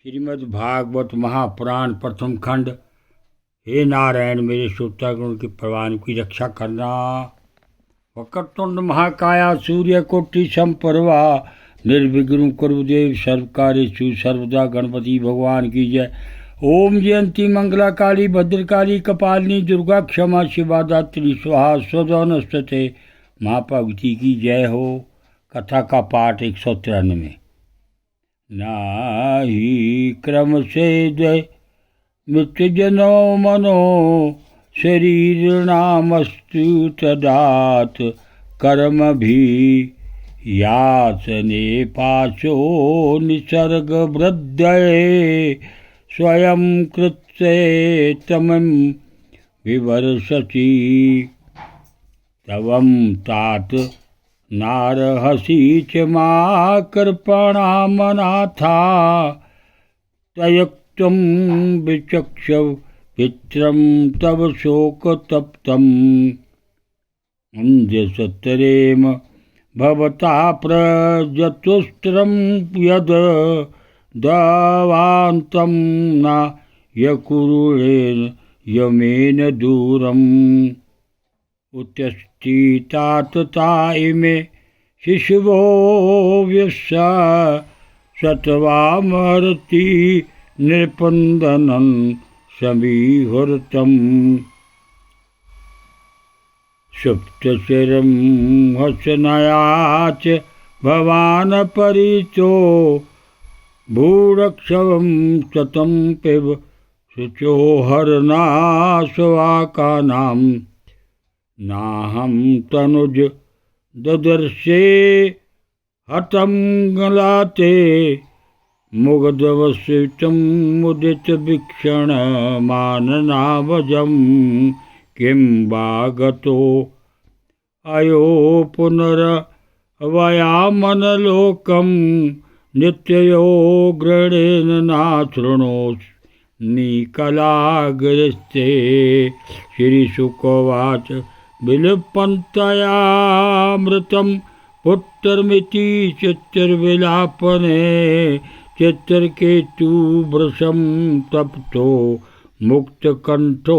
श्रीमद् भागवत महापुराण प्रथम खंड। हे नारायण, मेरे श्रोतागण की प्रवान की रक्षा करना। वक्रतुंड महाकाया सूर्यकोटि समप्रभा निर्विघ्नं कुरुदेव सर्वकार्येषु सर्वदा। गणपति भगवान की जय। ओम जयंती मंगला काली भद्रकाली कपालिनी दुर्गा क्षमा शिवा दात्री स्वाहा स्वदा नमस्ते। माँ पार्वती की जय हो। कथा का पाठ 193। नाही क्रम से द्वै मृत्युजनो मनो शरीर नामस्तु तदात कर्म भी यासने पाशो निसर्ग वृद्धये स्वयं कृत्से तमं विवर्षति तवं तात नारहसी च मा कृपणामनाथा तयुक्तं विचक्ष पित्रं तव शोकतप्तम् अन्ध्यसत्तरेम भवता प्रजतुस्त्रं यद दवान्तं न यकुरुणेन यमेन दूरम् उत्थितात इमे शिशवो व्यस्या सत्वामर्ति नृपन्दनं समीहृतम् सुप्तशिरं हसनयाच भवान् परितो भूरक्षवं शतं पिब शुचो हरनाशवाकानाम् नाहं तनुज ददर्शे हतं गलाते मुग्धवसितं मुदित वीक्षण माननावजं किं वागतो अयो पुनरवयामनलोकं नित्ययो ग्रणेन नाशृणोस्मि श्रीशुकोवाच विलपन्तयामृतं पुत्रमिति चित्तविलापने चित्रकेतुवृषं तप्तो मुक्तकण्ठो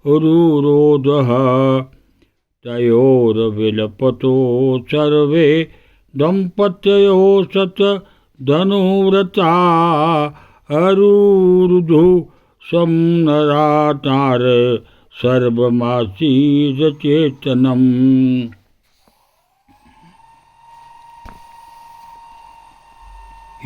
रुरोधः तयोर्विलपतो सर्वे दम्पत्यो शतधनुव्रता अरुरुधु समनरातार सर्वमासीद चेतनम।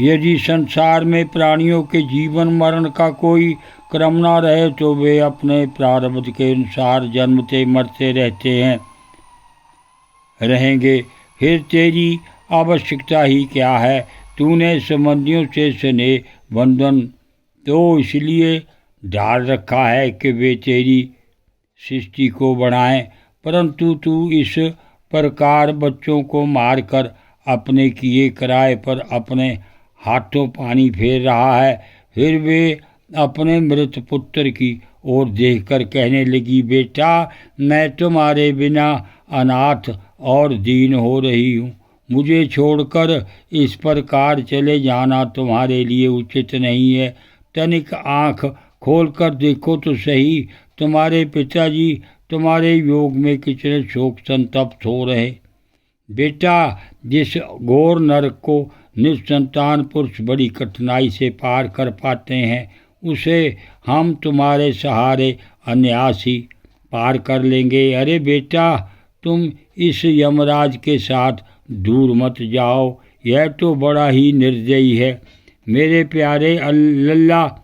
यदि संसार में प्राणियों के जीवन मरण का कोई क्रम न रहे तो वे अपने प्रारब्ध के अनुसार जन्मते मरते रहेंगे। फिर तेरी आवश्यकता ही क्या है? तूने संबंधियों से स्नेह बंधन तो इसलिए डाल रखा है कि वे तेरी सृष्टि को बढ़ाएं, परंतु तू इस प्रकार बच्चों को मारकर अपने किए कराए पर अपने हाथों पानी फेर रहा है। फिर वे अपने मृत पुत्र की ओर देखकर कहने लगी, बेटा मैं तुम्हारे बिना अनाथ और दीन हो रही हूँ। मुझे छोड़कर इस प्रकार चले जाना तुम्हारे लिए उचित नहीं है। तनिक आँख खोलकर देखो तो सही, तुम्हारे पिताजी तुम्हारे योग में कितने शोक संतप्त हो रहे। बेटा, जिस घोर नरक को निसंतान पुरुष बड़ी कठिनाई से पार कर पाते हैं, उसे हम तुम्हारे सहारे अनायास पार कर लेंगे। अरे बेटा, तुम इस यमराज के साथ दूर मत जाओ, यह तो बड़ा ही निर्दयी है। मेरे प्यारे लल्ला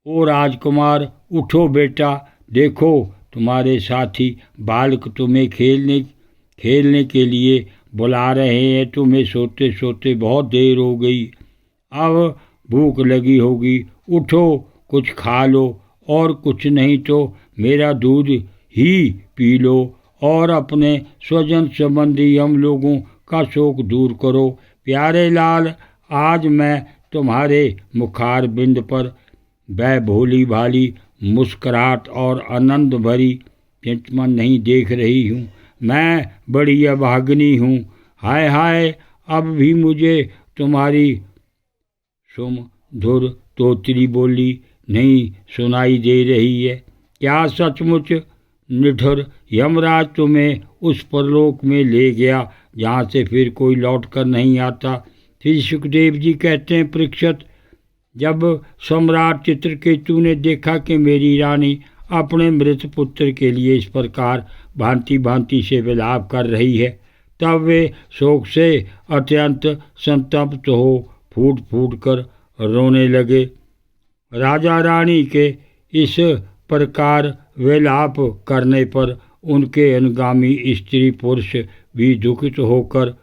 ओ राजकुमार, उठो बेटा, देखो तुम्हारे साथी बालक तुम्हें खेलने के लिए बुला रहे हैं। तुम्हें सोते सोते बहुत देर हो गई, अब भूख लगी होगी। उठो, कुछ खा लो, और कुछ नहीं तो मेरा दूध ही पी लो और अपने स्वजन संबंधी हम लोगों का शोक दूर करो। प्यारे लाल, आज मैं तुम्हारे मुखार बिंद पर वह भोली भाली मुस्कुराहट और आनंद भरी चिंतमन नहीं देख रही हूँ। मैं बड़ी अभागिनी हूँ। हाय हाय, अब भी मुझे तुम्हारी सुमधुर तोतरी बोली, नहीं सुनाई दे रही है क्या सचमुच? निठुर यमराज तुम्हें उस परलोक में ले गया जहाँ से फिर कोई लौट कर नहीं आता। फिर सुखदेव जी कहते हैं, परीक्षित, जब सम्राट चित्रकेतु ने देखा कि मेरी रानी अपने मृत पुत्र के लिए इस प्रकार भांति भांति से विलाप कर रही है, तब वे शोक से अत्यंत संतप्त हो फूट फूट कर रोने लगे। राजा रानी के इस प्रकार विलाप करने पर उनके अनुगामी स्त्री पुरुष भी दुखित होकर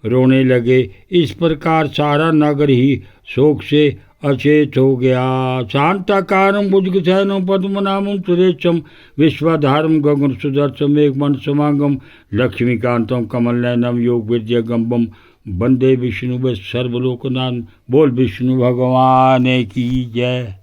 रोने लगे। इस प्रकार सारा नगर ही शोक से अचेत हो गया। शांताकारं भुजगशयनं पद्मनाभं सुरेशं विश्वधारं गगन सुदर्शनं मेघवर्णशुभांगं लक्ष्मीकांतं कमलनयनं योगविद्यागम्यं वंदे विष्णु सर्वलोकनाथं। बोल विष्णु भगवान की जय।